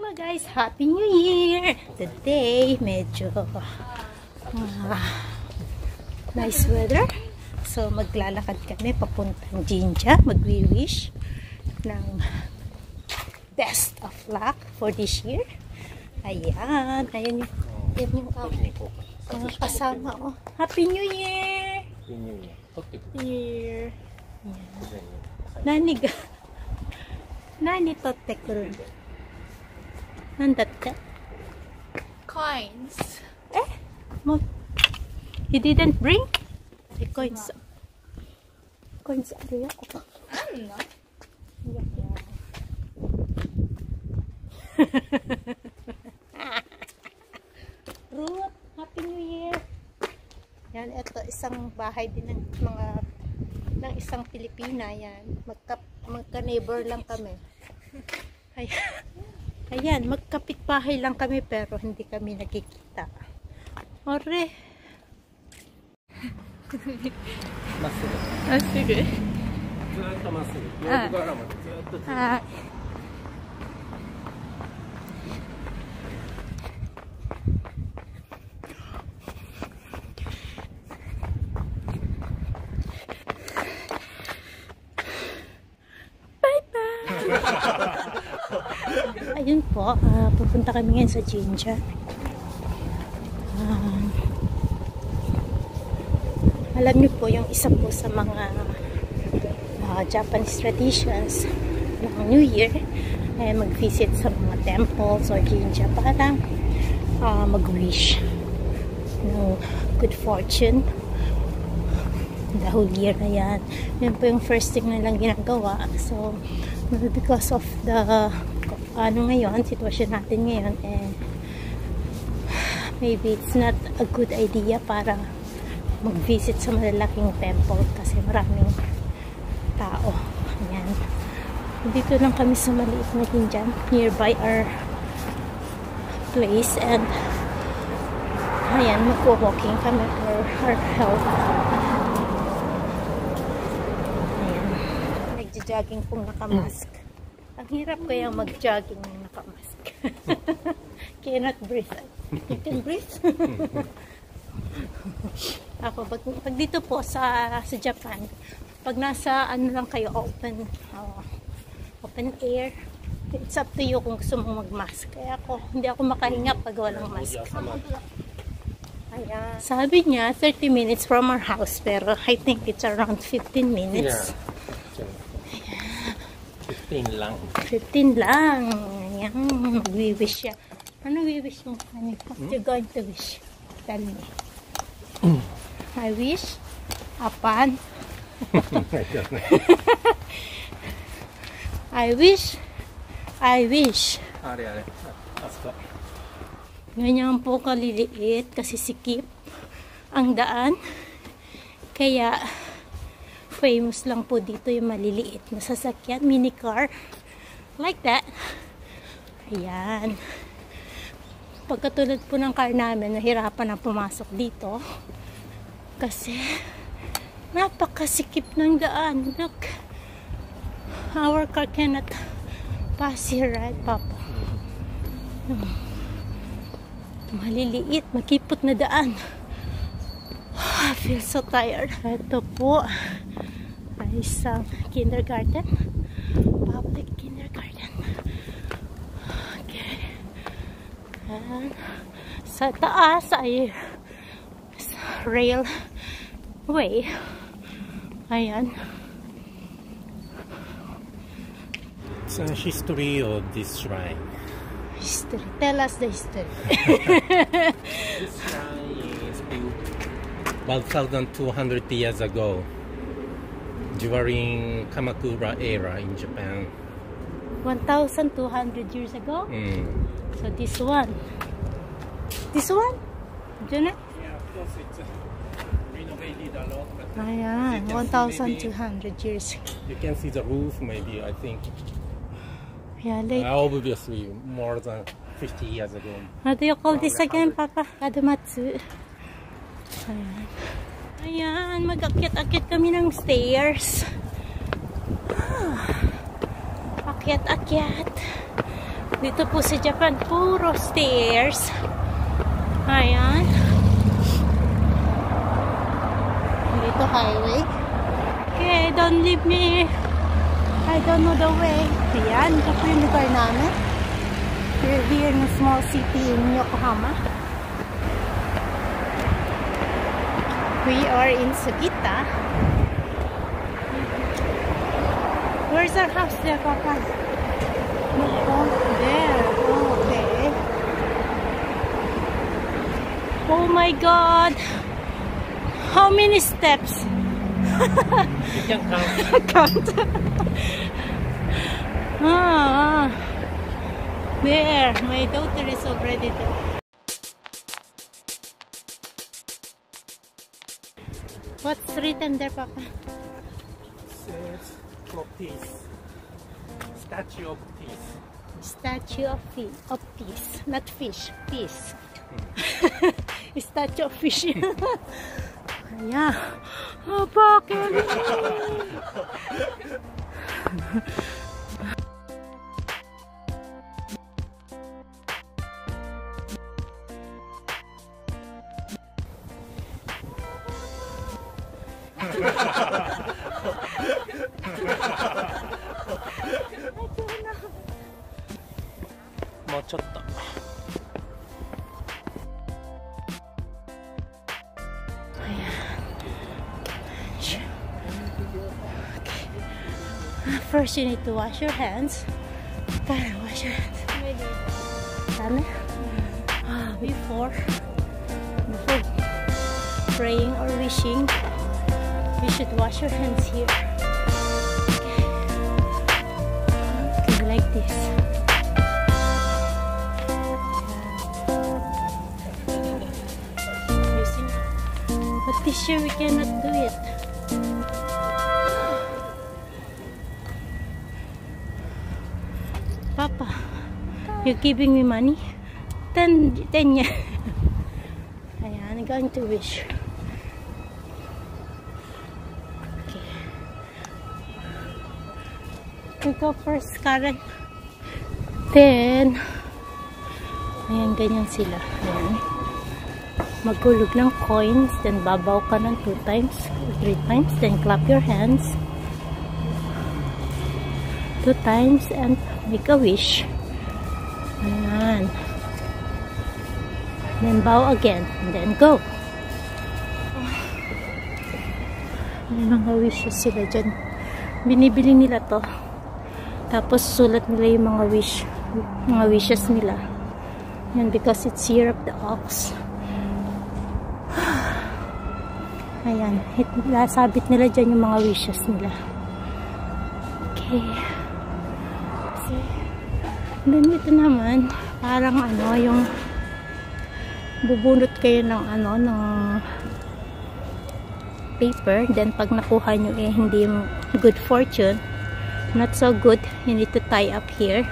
Hello guys, Happy New Year! Today, medyo nice weather. So, maglalakad kami papuntang Jinja. Magwi-wish ng best of luck for this year. Ayan. Ayan yung kasama. Oh. Happy New Year! Happy New Year. Year. Nani ga? Nani totte kuru? Nandatte? Coins. Eh? You didn't bring? The coins. Coins are you? I don't know. Ruth, Happy New Year. Yan, ito isang bahay din ng isang Pilipina yan. Magka-neighbor lang kami. Ayan, magkapit-bahay lang kami pero hindi kami nagkikita. Ore. Masugo. Masugo. Zutto masugo. Yoku gara made zutto. Ayun po, pupunta kami ngayon sa Jinja. Alam niyo po, yung isa po sa mga Japanese traditions ng New Year ay mag-visit sa mga temples or Jinja para mag-wish ng good fortune the whole year na yan. Yan po yung first thing na lang ginagawa. So, because of the ngayon, sitwasyon natin ngayon, maybe it's not a good idea para mag-visit sa malalaking temple kasi maraming tao. Ayan. Dito lang kami sa maliit na Jinja nearby our place, and ayan, mag-walking kami for our health. Ayan. Nagja-jogging pong nakamask. Ang hirap kaya mag-jogging ng nakamask. Cannot breathe. You can breathe? Ako, pag dito po sa Japan, pag nasa lang kayo, open air, it's up to you kung gusto mong mag-mask. Kaya hindi ako makahinga pag walang mask. Ayan. Sabi niya, 30 minutes from our house, pero I think it's around 15 minutes. Yeah. 15 lang. 15 lang. Ayan, mag-wish siya. Ano wish mo? What you going to wish? Tell me. I wish upon I wish Are. Asko. ganyan po kaliliit kasi sikip ang daan, kaya famous lang po dito yung maliliit na sasakyan, mini car like that. Ayan, pagkatulad po ng car namin, nahirapan na pumasok dito kasi napakasikip ng daan. Look, our car cannot pass here, right, Papa? Maliliit, makipot na daan. I feel so tired. Ito po ay isang kindergarten, public kindergarten. Okay. And sa taas ay railway. Ayan. It's a history of this shrine. History. Tell us the history. This shrine is built 1,200 years ago during Kamakura era in Japan. 1,200 years ago? So this one? Diyan na? Yeah, of course it's renovated a lot. Ayan, 1,200 years. You can see the roof, maybe, I think. Yeah, like, Obviously, more than 50 years ago. how do you call this again, Papa? Kadomatsu. Ayan. Ayan, mag-akyat-akyat kami ng stairs. Akyat-akyat. Dito po sa Japan, puro stairs. Ayan. Dito highway. Okay, don't leave me. I don't know the way. Ayan, ito po yung lugar namin. We're here in a small city in Yokohama. We are in Sugita. Where's our house there, Papa? Oh, there. Oh, okay. Oh my God. How many steps? You can count. Count. There. My daughter is already there. What's written there, Papa? Says for peace. Statue of peace. Statue of peace. Not fish. Peace. Statue of fish. Yeah. Oh, bakit? More ちょっと。First, you need to wash your hands. Gotta wash your hands. Done? Before praying or wishing, you should wash your hands here. Okay, like this. You see? But this year we cannot do it. Papa, you're giving me money? 10 yen. Ayan, I'm going to wish. Okay. You go first, Karen. Then, ayan, ganyan sila. Ayan. Magulog ng coins, then babaw ka ng 2 times, 3 times, then clap your hands 2 times and make a wish. Ayan. Then bow again. And then go. May mga wishes sila dyan. Binibili nila to. Tapos sulat nila yung mga wishes nila. Yan, because it's Year of the Ox. Ayan. Sabit nila dyan yung mga wishes nila. Okay. Then ito naman, parang ano, yung bubunot kayo ng ano, ng paper. Then pag nakuha nyo hindi yung good fortune, not so good, you need to tie up here.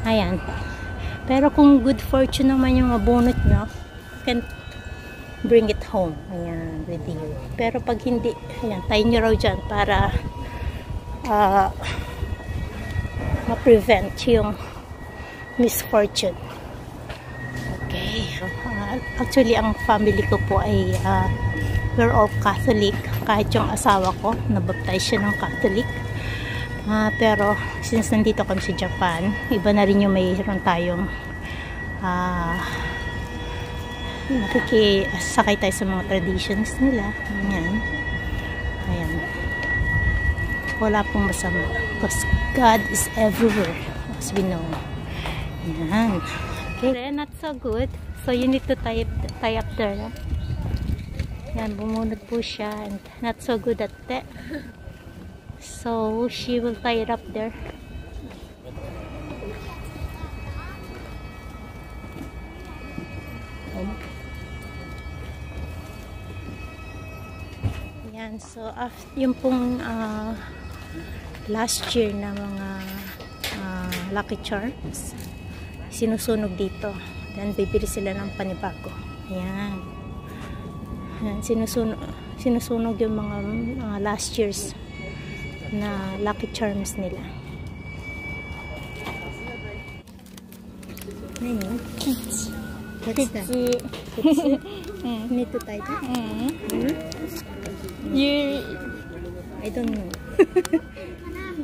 Ayan. Pero kung good fortune naman yung mabunot nyo, you can bring it home. Ayan, with you. Pero pag hindi, ayan, tie nyo raw dyan para ma-prevent yung misfortune. Okay. Actually, ang family ko po ay we're all Catholic. Kahit yung asawa ko, nabaptize siya ng Catholic. Pero, since nandito kami sa Japan, iba na rin yung mayroon tayong nakikisakay tayo sa mga traditions nila. Ayan. Ayan. Wala pong masama. Because God is everywhere. As we know. Ayan. Okay. Not so good. So, you need to tie up there. Ayan. Bumunod po siya. And not so good at that. So, she will tie it up there. Ayan. So, yung pong last year na mga Lucky Charms, sinusunog dito. Then, bibili sila ng panibago. Ayan. Ayan. Sinusunog yung mga last year's na Lucky Charms nila. 何? Kids. What's that? Kitsu. Need to tie that? You. I don't know.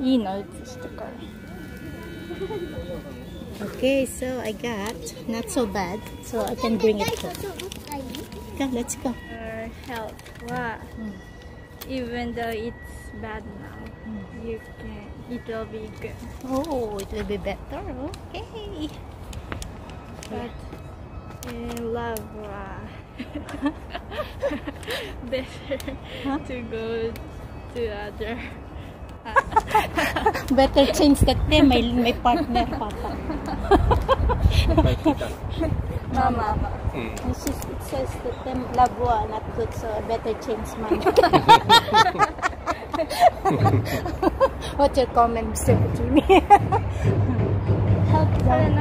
いいの写したから。 Okay, so I got not so bad, so I can bring it home. Come, let's go. Your health. Wow. Even though it's bad now, you can. It will be good. Oh, it will be better. Okay. But in love, better to go to other. Better change that day. May partner, Papa. Mama. It says that love not good, so better change Mama. What's your comment, Mr. Jimmy? Help them.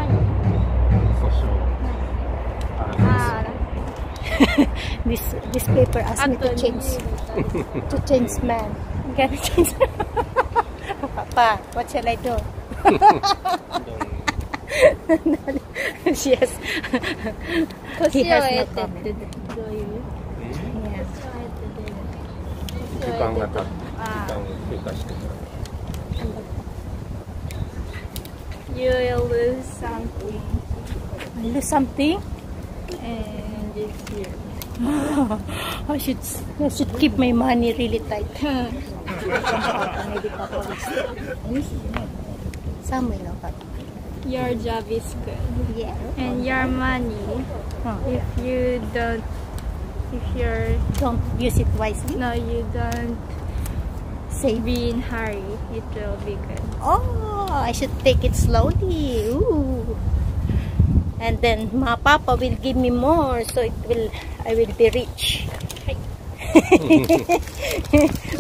This paper asked me to change man. Gotta change. Papa, what shall I do? Yes. He has no comment. Yeah. 時間が経って、時間を経過してから。 You will lose something. Lose something? And this year. I should keep my money really tight. Maybe Papa will stay. Some will know, Papa. Your job is good. Yeah. And your money, if you don't use it wisely. No, you don't Save. be in hurry, it will be good. Oh, I should take it slowly. Ooh. And then my Papa will give me more, so I will be rich.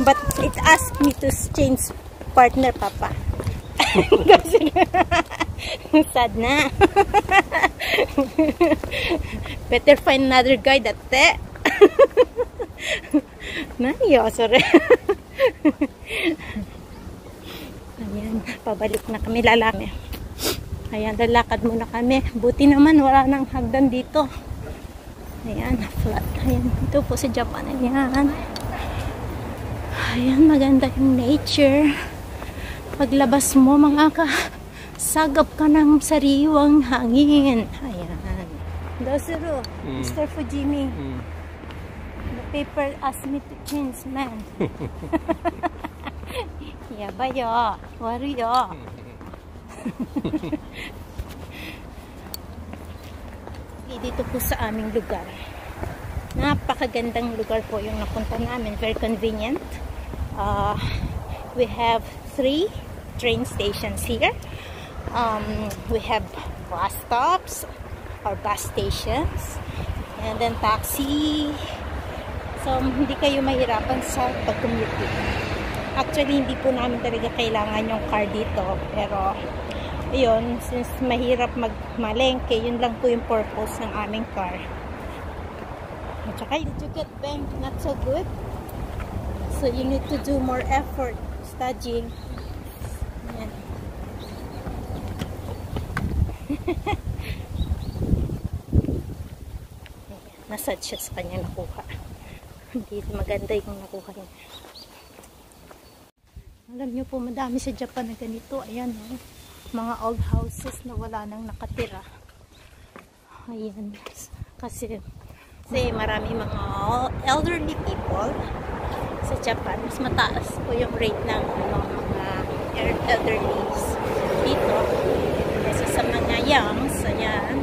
But it asked me to change partner, Papa. Sad na. Better find another guy that sorry. Ayan, pabalik na kami, lalami. Ayan, lalakad muna kami. Buti naman wala nang hagdan dito. Ayan, flat. Ayan, ito po sa Japan. Ayan. Ayan, maganda yung nature. Paglabas mo, sagap ka ng sariwang hangin. Ayan. Dosuru, Mr. Fujimi. The paper asked me to change, man. Yabayo. Waruyo. Dito po sa aming lugar. Napakagandang lugar po yung napunta namin. Very convenient. We have 3 train stations here. We have bus stops or bus stations, and then taxi. So hindi kayo mahirapan sa pag-commute. Actually, hindi po namin talaga kailangan yung car dito, pero ayun, since mahirap magmalengke, yun lang po yung purpose ng aming car. At saka, did you get bank not so good? So you need to do more effort studying. Ayan. Nasad siya sa kanya nakuha. Hindi maganda yung nakuha niya. Alam niyo po, madami sa Japan na ganito. Ayan, mga old houses na wala nang nakatira. Ayan. Kasi marami mga elderly people sa Japan. Mas mataas po yung rate ng mga elderlies dito. Kasi sa mga youngs, ayan.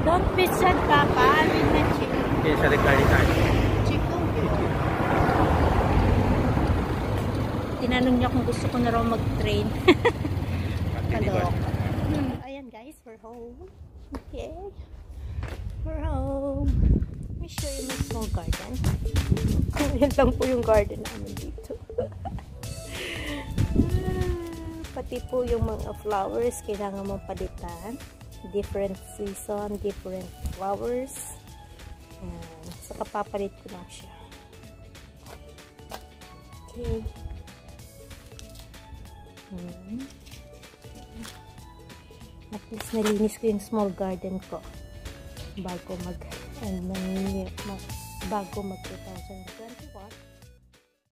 Don't be sad, Papa. I will not chill.電車で帰りたい。 Tinanong niya kung gusto ko na raw mag-train. Ayan guys, we're home. Okay. We're home. Let me show you my small garden. Ayan lang po yung garden namin dito. Pati po yung mga flowers, kailangan mong palitan. Different season, different flowers. Saka papalit ko lang siya. Okay. At least nalinis ko yung small garden ko bago mag 2021.